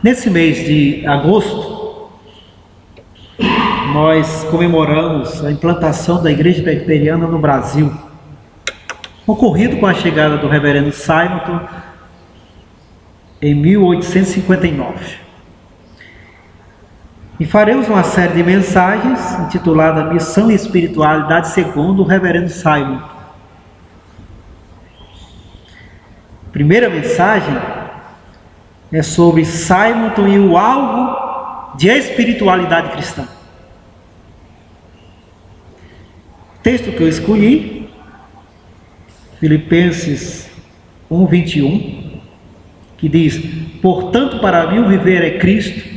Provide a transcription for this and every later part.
Nesse mês de agosto, nós comemoramos a implantação da Igreja Presbiteriana no Brasil, ocorrido com a chegada do reverendo Simonton em 1859. E faremos uma série de mensagens intitulada Missão e Espiritualidade segundo o reverendo Simonton. A primeira mensagem é sobre Simonton e o alvo de espiritualidade cristã. O texto que eu escolhi, Filipenses 1:21, que diz: portanto, para mim o viver é Cristo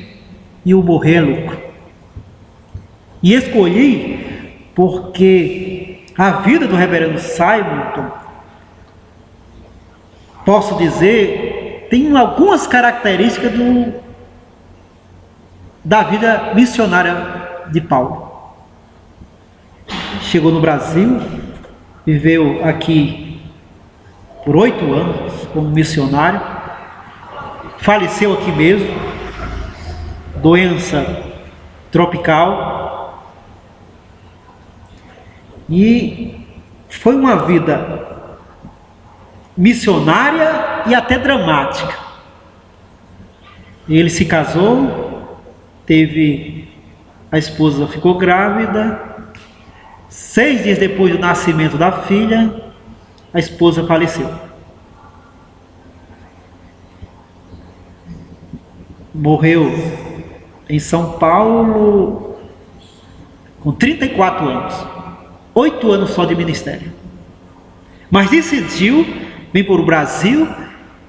e o morrer é lucro. E escolhi porque a vida do reverendo Simonton, posso dizer, tem algumas características da vida missionária de Paulo. Chegou no Brasil, viveu aqui por 8 anos como missionário, faleceu aqui mesmo, doença tropical, e foi uma vida missionária e até dramática. Ele se casou, a esposa ficou grávida, 6 dias depois do nascimento da filha, a esposa faleceu. Morreu em São Paulo com 34 anos, 8 anos só de ministério. Mas decidiu vir para o Brasil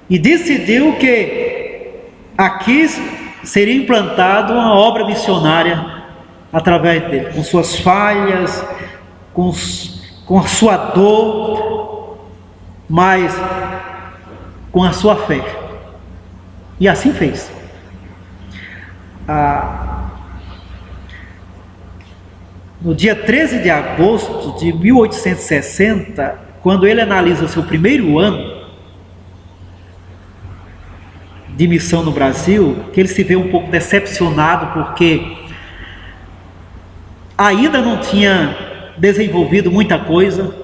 e decidiu que aqui seria implantada uma obra missionária através dele, com suas falhas, com a sua dor, mas com a sua fé. E assim fez. No dia 13 de agosto de 1860, quando ele analisa o seu primeiro ano de missão no Brasil, que ele se vê um pouco decepcionado porque ainda não tinha desenvolvido muita coisa,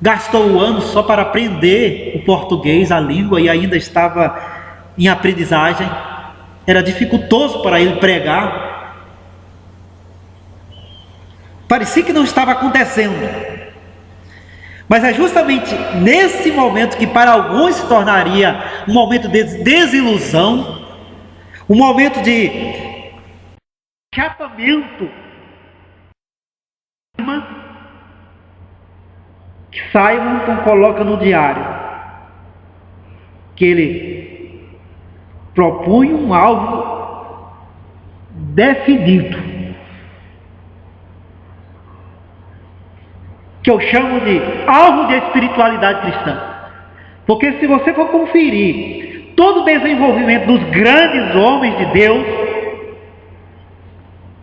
gastou o ano só para aprender o português, a língua, e ainda estava em aprendizagem, era dificultoso para ele pregar, parecia que não estava acontecendo. Mas é justamente nesse momento que para alguns se tornaria um momento de desilusão, um momento de chatamento, que Simonton coloca no diário que ele propunha um alvo definido, que eu chamo de alvo de espiritualidade cristã. Porque se você for conferir todo o desenvolvimento dos grandes homens de Deus,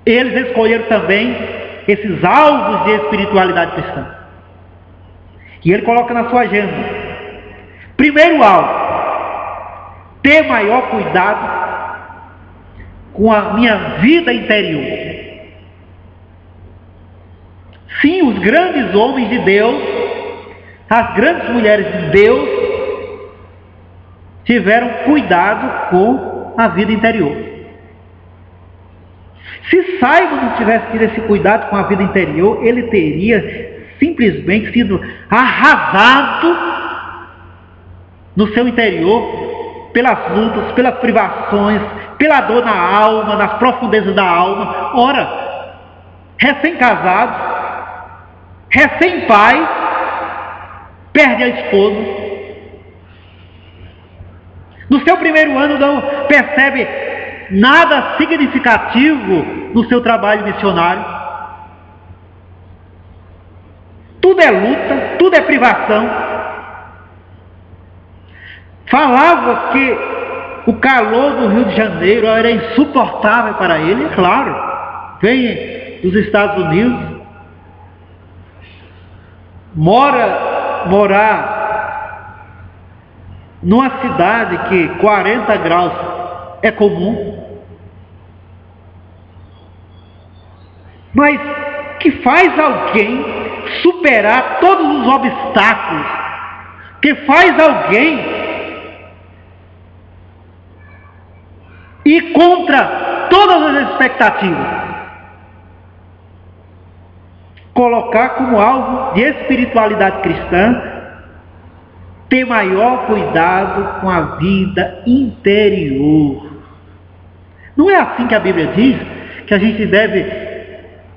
eles escolheram também esses alvos de espiritualidade cristã. E ele coloca na sua agenda: primeiro alvo, ter maior cuidado com a minha vida interior. Sim, os grandes homens de Deus, as grandes mulheres de Deus, tiveram cuidado com a vida interior. Se Simon não tivesse tido esse cuidado com a vida interior, ele teria simplesmente sido arrasado no seu interior pelas lutas, pelas privações, pela dor na alma, nas profundezas da alma. Ora, recém-casado, recém-pai, perde a esposa. No seu primeiro ano não percebe nada significativo no seu trabalho missionário. Tudo é luta, tudo é privação. Falava que o calor do Rio de Janeiro era insuportável para ele, é claro. Vem dos Estados Unidos, morar numa cidade que 40 graus é comum. Mas que faz alguém superar todos os obstáculos, que faz alguém ir contra todas as expectativas, colocar como alvo de espiritualidade cristã, ter maior cuidado com a vida interior. Não é assim que a Bíblia diz que a gente deve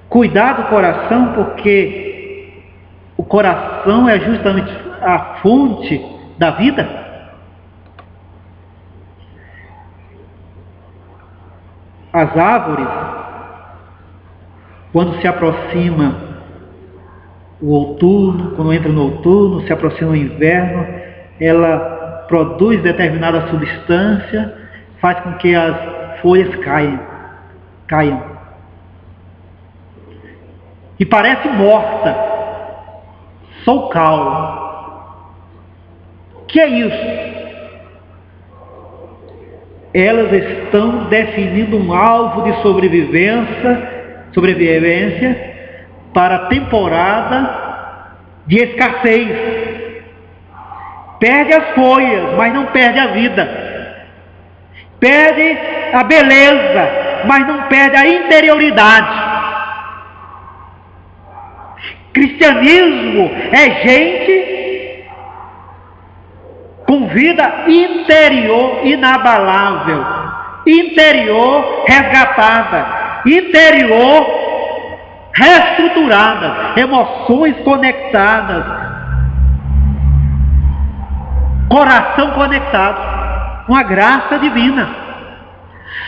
cuidar do coração, porque o coração é justamente a fonte da vida? As árvores, quando se aproxima o outono, quando entra no outono, se aproxima o inverno, ela produz determinada substância, faz com que as folhas caiam. E parece morta, só o caule. Que é isso? Elas estão definindo um alvo de sobrevivência para a temporada de escassez. Perde as folhas, mas não perde a vida. Perde a beleza, mas não perde a interioridade. Cristianismo é gente com vida interior inabalável, interior resgatada, interior reestruturada, emoções conectadas, coração conectado com a graça divina.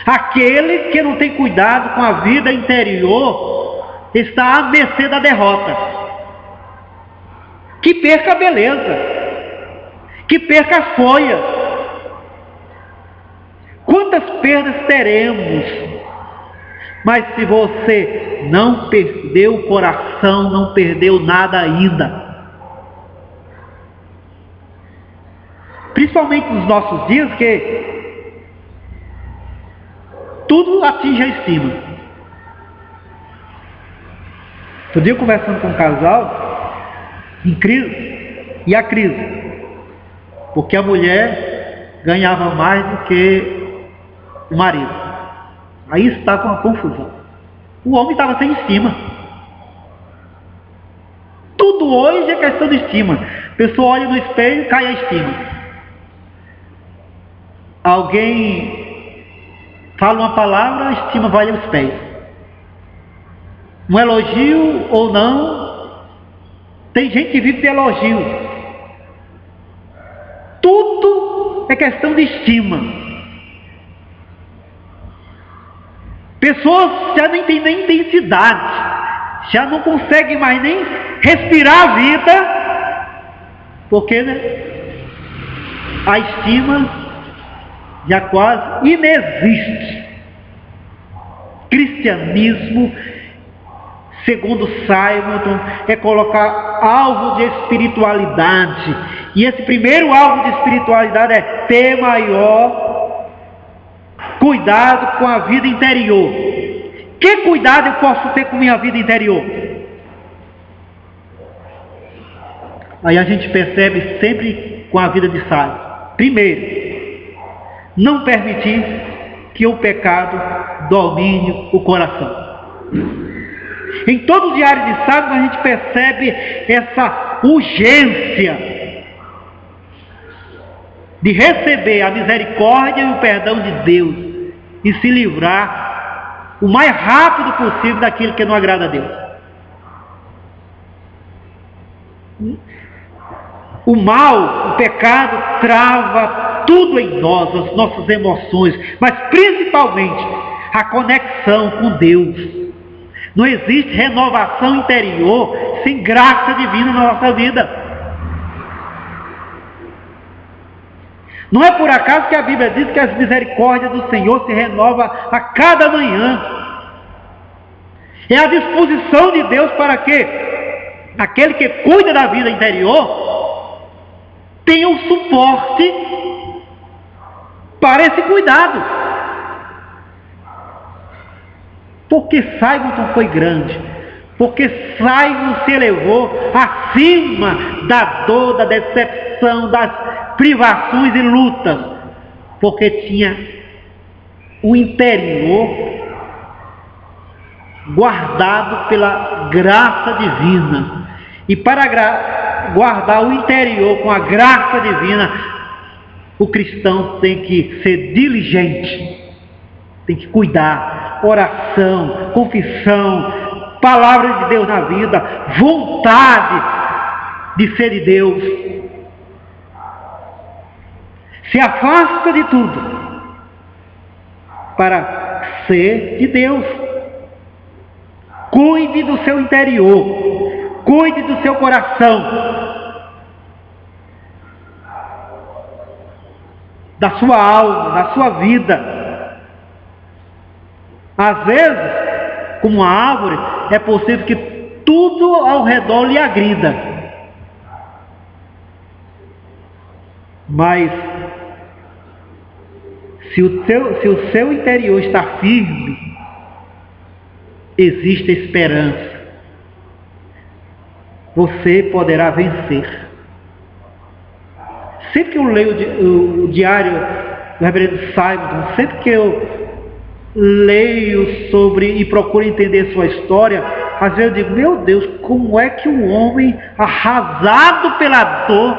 Aquele que não tem cuidado com a vida interior está à mercê da derrota. Que perca a beleza, que perca as folhas. Quantas perdas teremos? Mas se você não perdeu o coração, não perdeu nada ainda. Principalmente nos nossos dias, que tudo atinge a estima. Outro dia, conversando com um casal em crise, e a crise, porque a mulher ganhava mais do que o marido. Aí estava uma confusão. O homem estava sem estima. Tudo hoje é questão de estima. A pessoa olha no espelho e cai a estima. Alguém fala uma palavra, a estima vai aos pés. Um elogio ou não, tem gente que vive de elogio. Tudo é questão de estima. Pessoas já nem têm nem intensidade, já não conseguem mais nem respirar a vida, porque a estima já quase inexiste. Cristianismo, segundo Simon, é colocar alvo de espiritualidade. E esse primeiro alvo de espiritualidade é ter maior cuidado com a vida interior. Que cuidado eu posso ter com minha vida interior? Aí a gente percebe sempre com a vida de Sales. Primeiro, não permitir que o pecado domine o coração. Em todo o diário de Sales a gente percebe essa urgência de receber a misericórdia e o perdão de Deus e se livrar o mais rápido possível daquilo que não agrada a Deus. O mal, o pecado trava tudo em nós, as nossas emoções, mas principalmente a conexão com Deus. Não existe renovação interior sem graça divina na nossa vida. Não é por acaso que a Bíblia diz que as misericórdias do Senhor se renovam a cada manhã. É a disposição de Deus para que aquele que cuida da vida interior tenha um suporte para esse cuidado. Porque Simonton foi grande. Porque Simon se elevou acima da dor, da decepção, das privações e lutas. Porque tinha o interior guardado pela graça divina. E para guardar o interior com a graça divina, o cristão tem que ser diligente, tem que cuidar, oração, confissão, palavra de Deus na vida, vontade de ser de Deus. Se afasta de tudo para ser de Deus. Cuide do seu interior, cuide do seu coração, da sua alma, da sua vida. Às vezes, como a árvore, é possível que tudo ao redor lhe agrida. Mas, se o seu interior está firme, existe esperança. Você poderá vencer. Sempre que eu leio o diário do reverendo Simon, sempre que eu leio sobre e procuro entender sua história, às vezes eu digo, meu Deus, como é que um homem arrasado pela dor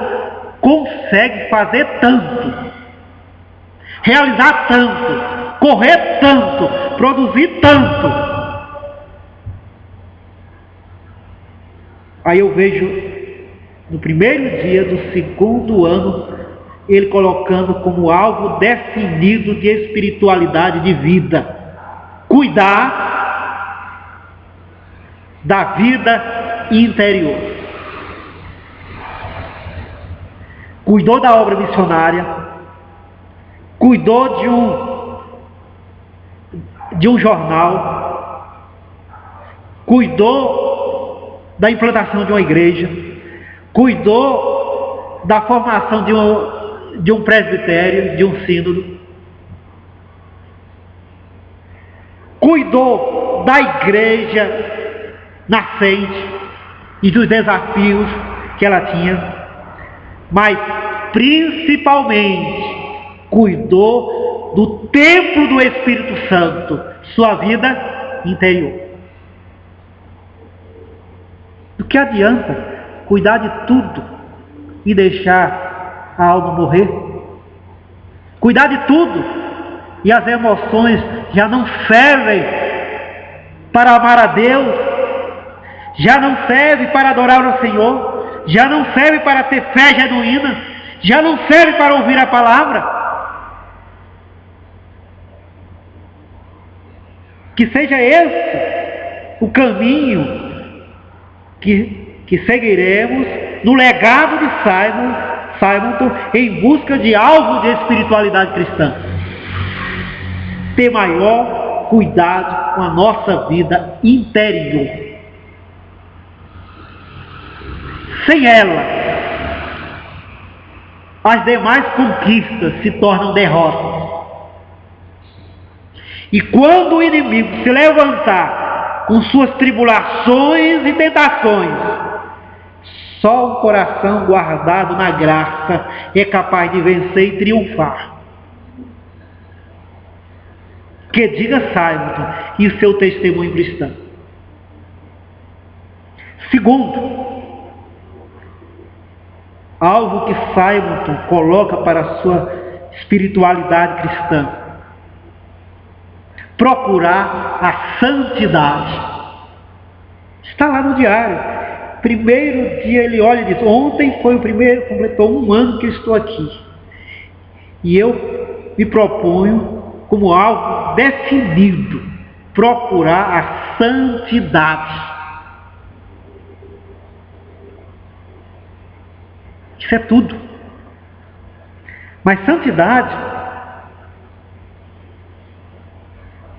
consegue fazer tanto, realizar tanto, correr tanto, produzir tanto? Aí eu vejo no primeiro dia do segundo ano, ele colocando como alvo definido de espiritualidade de vida, cuidar da vida interior. Cuidou da obra missionária, cuidou de um jornal, cuidou da implantação de uma igreja, cuidou da formação de um presbitério, de um sínodo, cuidou da igreja nascente e dos desafios que ela tinha, mas principalmente cuidou do templo do Espírito Santo, sua vida interior. Do que adianta cuidar de tudo e deixar a alma morrer? Cuidar de tudo e as emoções já não servem para amar a Deus, já não serve para adorar o Senhor, já não serve para ter fé genuína, já não serve para ouvir a palavra. Que seja esse o caminho que seguiremos no legado de Simonton em busca de alvo de espiritualidade cristã. Ter maior cuidado com a nossa vida interior. Sem ela, as demais conquistas se tornam derrotas. E quando o inimigo se levantar com suas tribulações e tentações, só o coração guardado na graça é capaz de vencer e triunfar. Que diga Simonton e o seu testemunho cristão. Segundo, algo que Simonton coloca para a sua espiritualidade cristã: procurar a santidade. Está lá no diário. Primeiro dia ele olha e diz: ontem foi o primeiro, completou 1 ano que eu estou aqui. E eu me proponho, como algo definido, procurar a santidade. Isso é tudo. Mas santidade,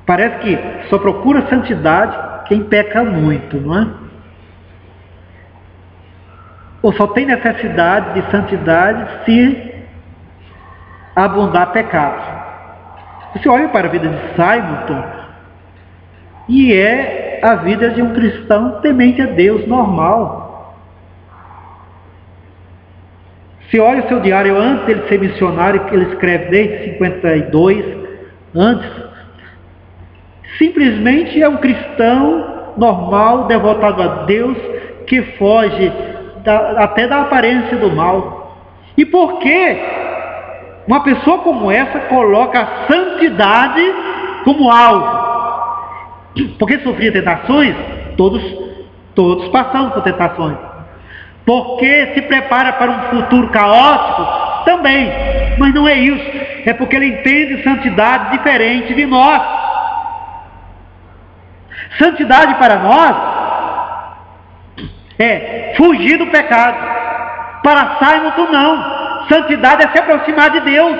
parece que só procura santidade quem peca muito, não é? Ou só tem necessidade de santidade se abundar pecado. Você olha para a vida de Simonton, E é a vida de um cristão temente a Deus, normal. Se olha o seu diário antes dele ser missionário, que ele escreve desde 52, antes, simplesmente é um cristão normal, devotado a Deus, que foge até da aparência do mal. E por que uma pessoa como essa coloca a santidade como alvo? Porque sofria tentações? Todos passamos por tentações. Porque se prepara para um futuro caótico? Também. Mas não é isso. É porque ele entende santidade diferente de nós. Santidade para nós é fugir do pecado. Para Simon, não. Santidade é se aproximar de Deus.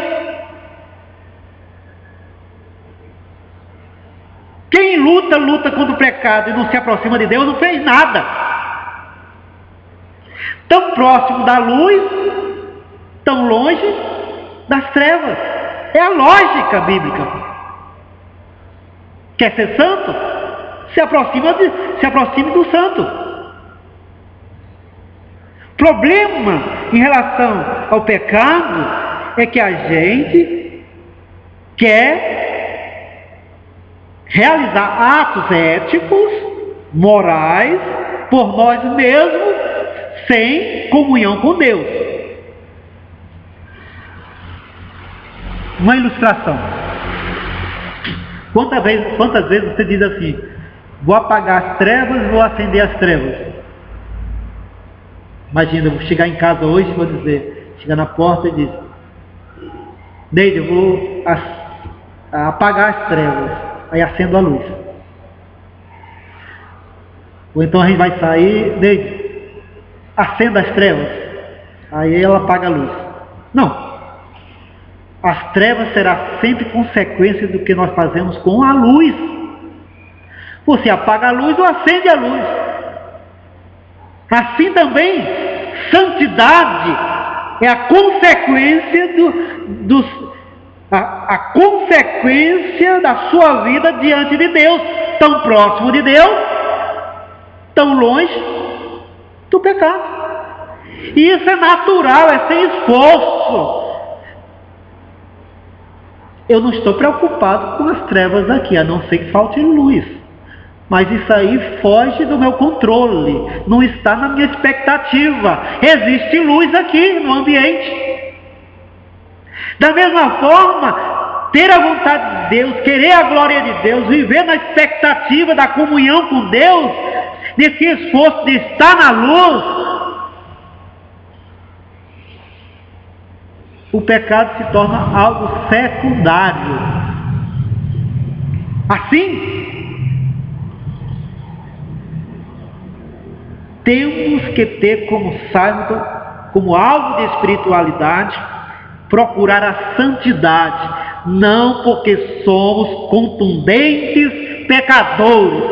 Quem luta contra o pecado e não se aproxima de Deus não fez nada. Tão próximo da luz, tão longe das trevas. É a lógica bíblica. Quer ser santo? Se aproxime do santo. Problema em relação ao pecado é que a gente quer realizar atos éticos, morais, por nós mesmos, sem comunhão com Deus. Uma ilustração. Quantas vezes você diz assim: vou apagar as trevas, vou acender as trevas? Imagina, eu vou chegar em casa hoje e vou dizer, chegar na porta e diz: Neide, eu vou apagar as trevas, aí acendo a luz. Ou então a gente vai sair, Neide, acenda as trevas, aí ela apaga a luz. Não. As trevas serão sempre consequência do que nós fazemos com a luz. Você apaga a luz ou acende a luz. Assim também, santidade é a consequência a consequência da sua vida diante de Deus, tão próximo de Deus, tão longe do pecado. E isso é natural, é sem esforço. Eu não estou preocupado com as trevas aqui, a não ser que falte luz. Mas isso aí foge do meu controle, não está na minha expectativa. Existe luz aqui no ambiente. Da mesma forma, ter a vontade de Deus, querer a glória de Deus, viver na expectativa da comunhão com Deus, nesse esforço de estar na luz, o pecado se torna algo secundário. Assim, temos que ter como Simon, como alvo de espiritualidade, procurar a santidade, não porque somos contundentes pecadores,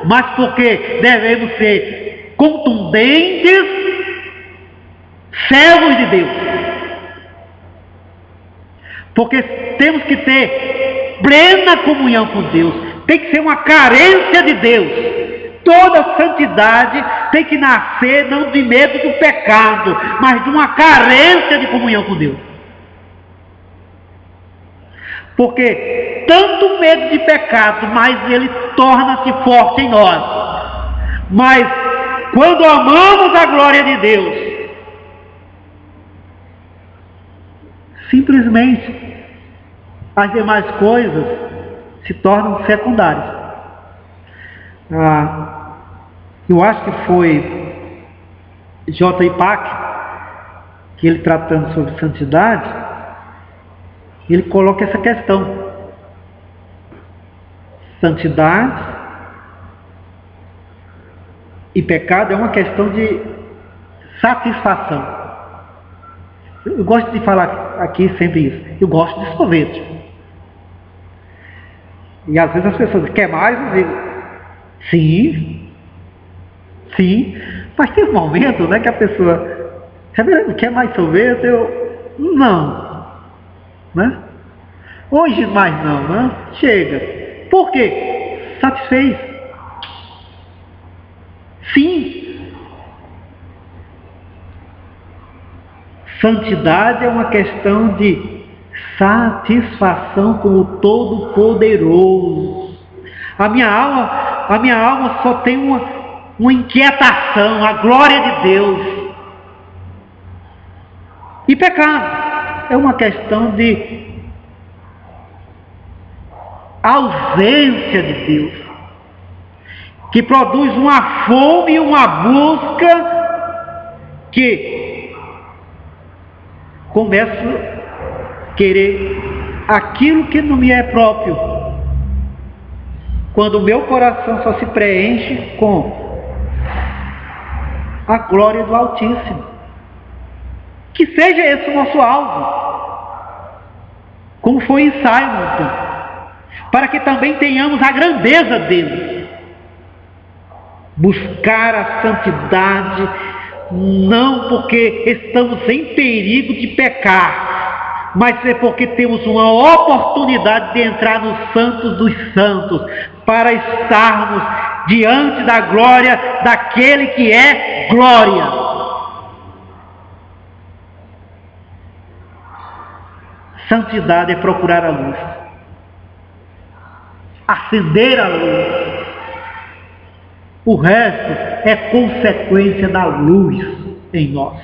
mas porque devemos ser contundentes servos de Deus. Porque temos que ter plena comunhão com Deus, tem que ser uma carência de Deus. Toda santidade tem que nascer não de medo do pecado, mas de uma carência de comunhão com Deus. Porque tanto medo de pecado, mais ele torna-se forte em nós. Mas quando amamos a glória de Deus, simplesmente as demais coisas se tornam secundárias. Eu acho que foi J. Pack, que ele tratando sobre santidade, ele coloca essa questão. Santidade e pecado é uma questão de satisfação. Eu gosto de falar aqui sempre isso. Eu gosto de sorvete. E às vezes as pessoas dizem, quer mais? Eu digo, sim. Mas tem um momento, né, que a pessoa quer mais sorvete? Não. Hoje mais não, né? Chega. Por quê? Satisfez. Santidade é uma questão de satisfação com o Todo-Poderoso. A minha alma só tem uma inquietação, a glória de Deus. E pecado é uma questão de ausência de Deus, que produz uma fome e uma busca que começa a querer aquilo que não me é próprio, quando o meu coração só se preenche com a glória do Altíssimo. Que seja esse o nosso alvo, como foi em Simon, para que também tenhamos a grandeza dele. Buscar a santidade, não porque estamos em perigo de pecar, mas é porque temos uma oportunidade de entrar no Santo dos Santos, para estarmos diante da glória daquele que é glória. Santidade é procurar a luz, acender a luz. O resto é consequência da luz em nós.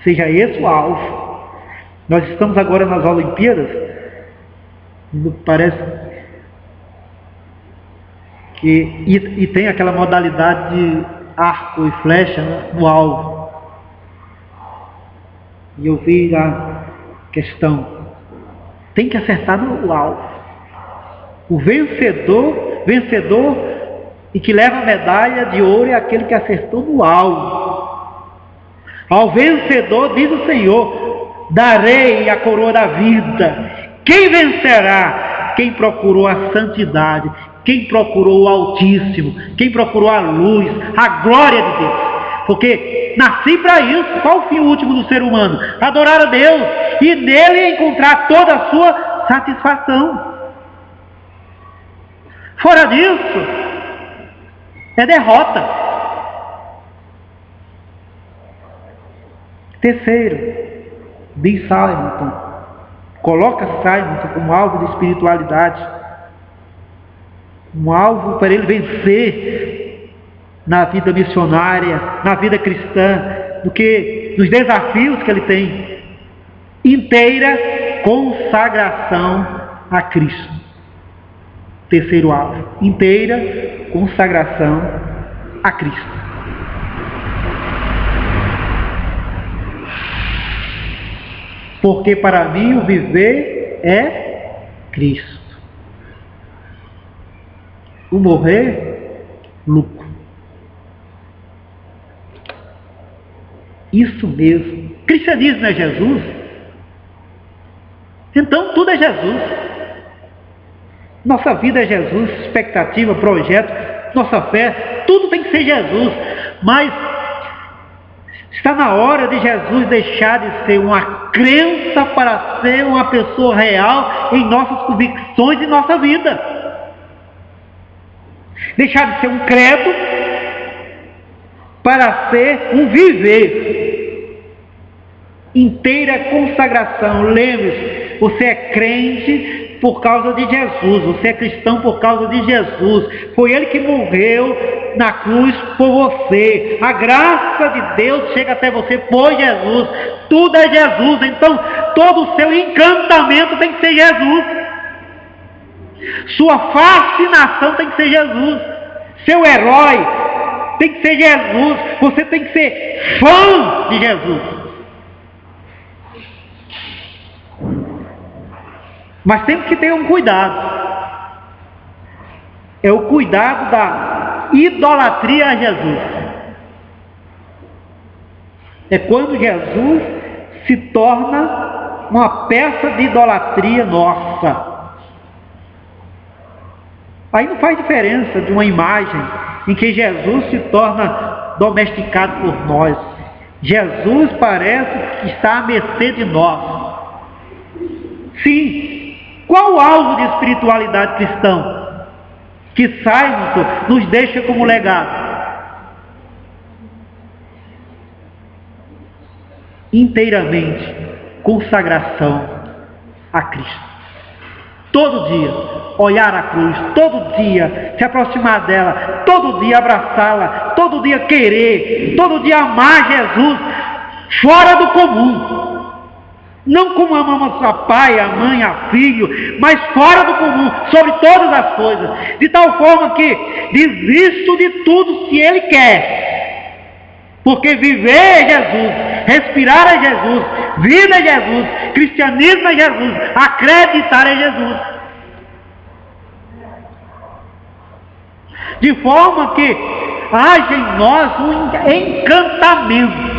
Seja esse o alvo. Nós estamos agora nas Olimpíadas, parece que e tem aquela modalidade de arco e flecha, né, no alvo. E eu vi a questão, tem que acertar no alvo. O vencedor e que leva a medalha de ouro é aquele que acertou no alvo. Ao vencedor, diz o Senhor, darei a coroa da vida. Quem vencerá? Quem procurou a santidade, quem procurou o Altíssimo, quem procurou a luz, a glória de Deus. Porque nasci para isso. Qual o fim último do ser humano? Adorar a Deus e nele encontrar toda a sua satisfação. Fora disso, é derrota. Terceiro, diz Simon, coloca Simon como alvo de espiritualidade, um alvo para ele vencer na vida missionária, na vida cristã, do que nos desafios que ele tem. Inteira consagração a Cristo. Terceiro alvo, inteira consagração a Cristo. Porque para mim o viver é Cristo. O morrer, lucro. Isso mesmo. Cristianismo é Jesus? Então tudo é Jesus. Nossa vida é Jesus, expectativa, projeto, nossa fé, tudo tem que ser Jesus. Mas está na hora de Jesus deixar de ser uma crença para ser uma pessoa real em nossas convicções e nossa vida. Deixar de ser um credo para ser um viver. Inteira consagração. Lembre-se, você é crente por causa de Jesus, você é cristão por causa de Jesus. Foi Ele que morreu na cruz por você. A graça de Deus chega até você por Jesus. Tudo é Jesus. Então todo o seu encantamento tem que ser Jesus. Sua fascinação tem que ser Jesus. Seu herói tem que ser Jesus. Você tem que ser fã de Jesus. Mas temos que ter um cuidado. É o cuidado da idolatria a Jesus. É quando Jesus se torna uma peça de idolatria nossa. Aí não faz diferença de uma imagem em que Jesus se torna domesticado por nós. Jesus parece que está à mercê de nós. Sim. Qual o alvo de espiritualidade cristã que Simon nos deixa como legado? inteiramente consagração a Cristo. Todo dia olhar a cruz, todo dia se aproximar dela, todo dia abraçá-la, todo dia querer, todo dia amar Jesus, fora do comum. Não como amamos a pai, a mãe, a filho, mas fora do comum, sobre todas as coisas, de tal forma que desisto de tudo se Ele quer. Porque viver é Jesus, respirar é Jesus, vida é Jesus, cristianismo é Jesus, acreditar é Jesus. De forma que haja em nós um encantamento.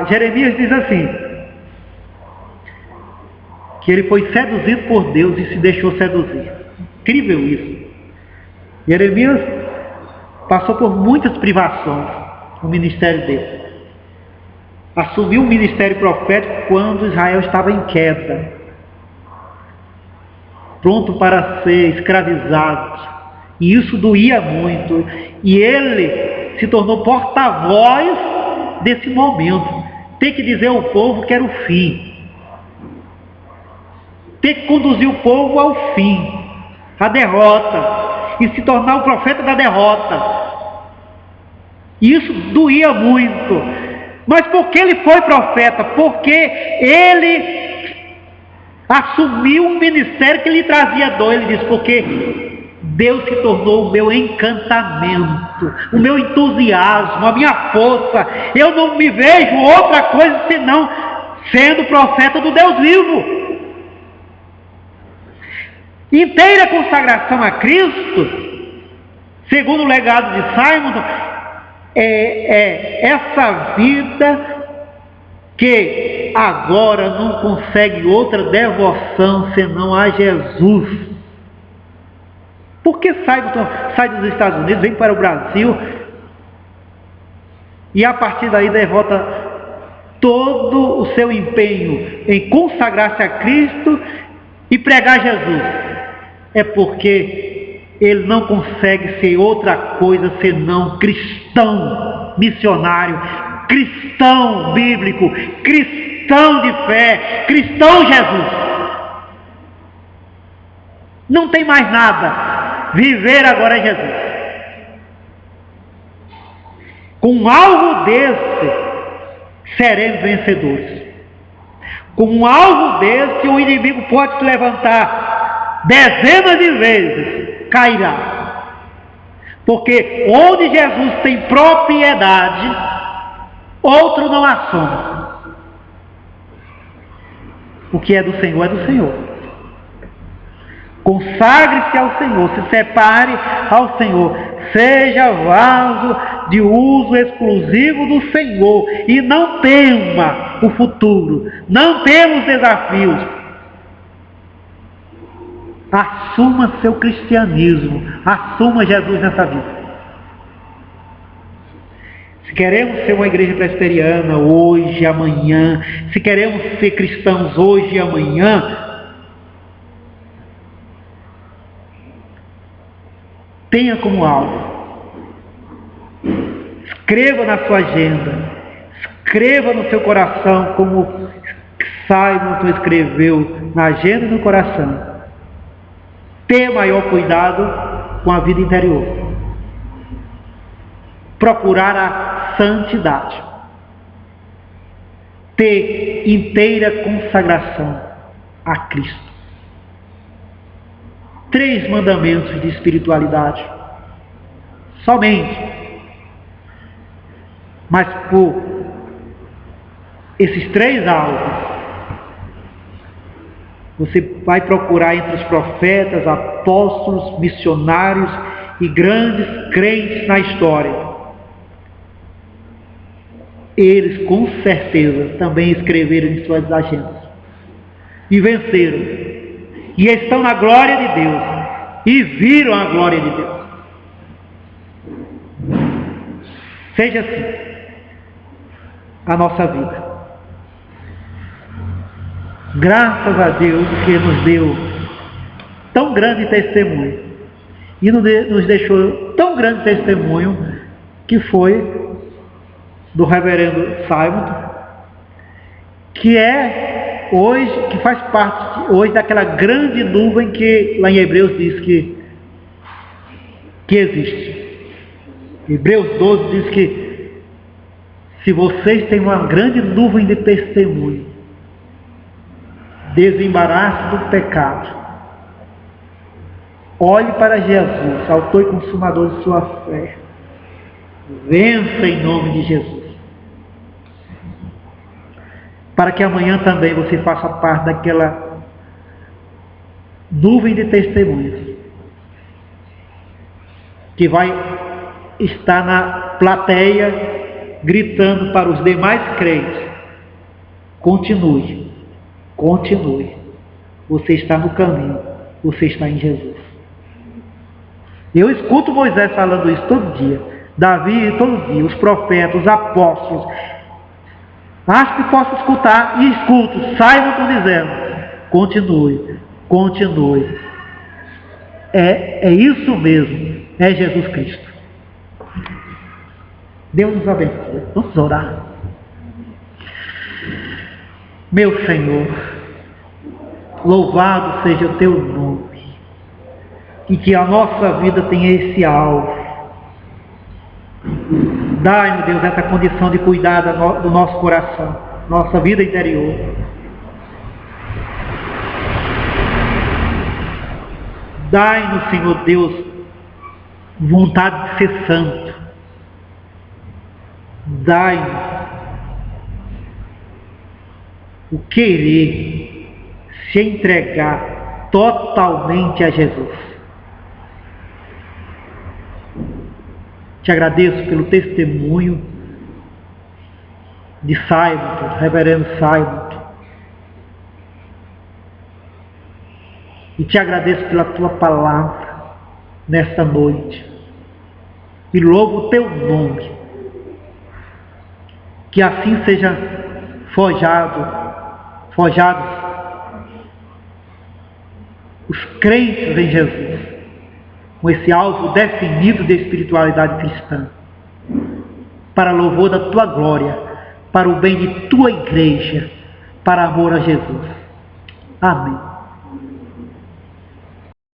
Jeremias diz assim, que ele foi seduzido por Deus e se deixou seduzir. Incrível isso. Jeremias passou por muitas privações no ministério dele. Assumiu o ministério profético quando Israel estava em queda, pronto para ser escravizado. E isso doía muito. E ele se tornou porta-voz desse momento. Ter que dizer ao povo que era o fim. Ter que conduzir o povo ao fim, à derrota. E se tornar o profeta da derrota. E isso doía muito. Mas por que ele foi profeta? Porque ele assumiu um ministério que lhe trazia dor. Ele diz, porque Deus se tornou o meu encantamento, o meu entusiasmo, a minha força. Eu não me vejo outra coisa senão sendo profeta do Deus vivo. Inteira consagração a Cristo, segundo o legado de Simon, é essa vida que agora não consegue outra devoção senão a Jesus. Porque sai dos Estados Unidos, vem para o Brasil e a partir daí devota todo o seu empenho em consagrar-se a Cristo e pregar Jesus? É porque ele não consegue ser outra coisa senão cristão missionário, cristão bíblico, cristão de fé, cristão Jesus. Não tem mais nada. Viver agora é Jesus. Com um alvo desse, seremos vencedores. Com um alvo desse, o inimigo pode se levantar dezenas de vezes, cairá. Porque onde Jesus tem propriedade, outro não assume. O que é do Senhor é do Senhor. Consagre-se ao Senhor, se separe ao Senhor, seja vaso de uso exclusivo do Senhor e não tema o futuro, não tema os desafios. Assuma seu cristianismo, assuma Jesus nessa vida. Se queremos ser uma igreja presbiteriana hoje e amanhã, se queremos ser cristãos hoje e amanhã, tenha como alvo, escreva na sua agenda, escreva no seu coração, como Simon escreveu na agenda e no coração. Ter maior cuidado com a vida interior, procurar a santidade, ter inteira consagração a Cristo. 3 mandamentos de espiritualidade, somente. Mas por esses 3 alvos, você vai procurar entre os profetas, apóstolos, missionários e grandes crentes na história. Eles com certeza também escreveram em suas agendas e venceram. E estão na glória de Deus. E viram a glória de Deus. Seja assim a nossa vida. Graças a Deus que nos deu tão grande testemunho. E nos deixou tão grande testemunho que foi do reverendo Simon, que é hoje, que faz parte hoje daquela grande nuvem que lá em Hebreus diz que existe. Hebreus 12 diz que se vocês têm uma grande nuvem de testemunho, desembaraço do pecado, olhe para Jesus, autor e consumador de sua fé. Vença em nome de Jesus. Para que amanhã também você faça parte daquela nuvem de testemunhos que vai estar na plateia gritando para os demais crentes: continue, continue. Você está no caminho, você está em Jesus. Eu escuto Moisés falando isso todo dia, Davi todo dia, os profetas, os apóstolos. Acho que posso escutar e escuto. Saibam que estou dizendo: continue, continue. É isso mesmo, é Jesus Cristo. Deus nos abençoe. Vamos orar. Meu Senhor, louvado seja o teu nome, e que a nossa vida tenha esse alvo. Dai-nos, Deus, essa condição de cuidar do nosso coração, nossa vida interior. Dai-nos, Senhor Deus, vontade de ser santo. Dai-nos o querer se entregar totalmente a Jesus. Te agradeço pelo testemunho de Simon, reverendo Simon. E te agradeço pela tua palavra nesta noite. E louvo o teu nome. Que assim seja forjados os crentes em Jesus, com esse alvo definido de espiritualidade cristã, para louvor da tua glória, para o bem de tua igreja, para amor a Jesus. Amém.